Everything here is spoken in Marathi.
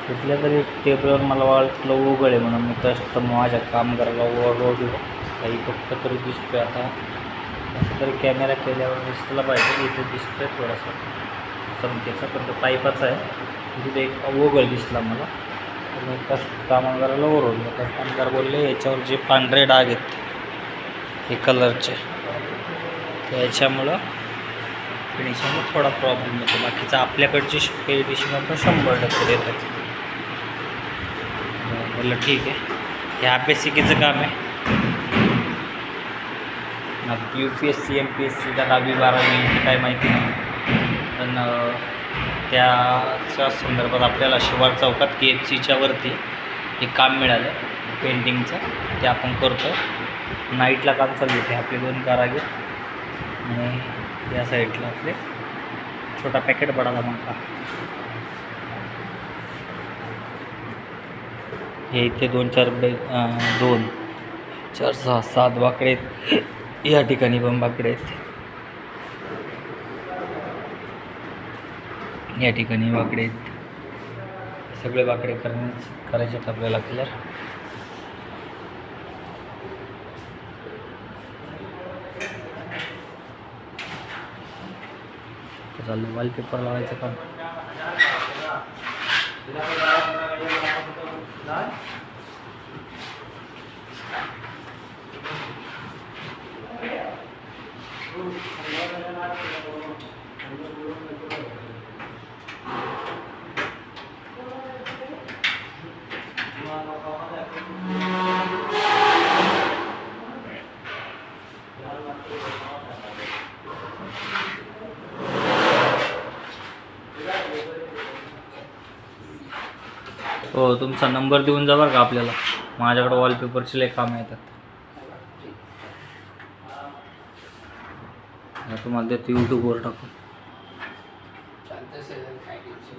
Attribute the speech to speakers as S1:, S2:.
S1: कुठल्या तरी टेबलवर मला वाटलं उघड आहे म्हणून मी कस्टम माझ्या कामगाराला ओरडलो. काही फक्त तरी दिसतोय आता. असं तरी कॅमेरा केल्यावर दिसला पाहिजे. इथे दिसतोय थोडासा चमकेचा, पण तो पाईपाचा आहे. तिथे एक ओघळ दिसला मला. तर मी कामगाराला ओरडलो. तर कामगार बोलले याच्यावर जे पांढरे डाग आहेत हे कलरचे, त्याच्यामुळं फिनिशिंगला थोडा प्रॉब्लेम येतो. बाकीचा आपल्याकडची फिनिशिंग आपण 100% देतात. बोललं ठीक आहे. हे अभ्यासिकेचं काम आहे. UPSC MPSC का 10वी-12वी काय माहिती नाही, पण त्याच्या संदर्भात आपल्याला शिवार चौकात KFCच्या वरती एक काम मिळालं पेंटिंगचं. ते आपण करतो. नाईटला काम चालू होते. आपले 2 कारागीर आणि या साईडला आपले छोटा पॅकेट पडाला मग हे इथे 2 4 2 4 6 7 बाकडे आहेत. या ठिकाणी पण बाकडे आहेत. या ठिकाणी बाकडे आहेत. सगळे बाकडे करायचे आहेत आपल्याला क्लिअर. चाललं वॉलपेपर लावायचं काम. हो, तुमचा नंबर देऊन जा बरं का आपल्याला. माझ्याकडे वॉलपेपरचे लय काम येतात. तुम्हाला देतो यूट्यूबवर टाकून.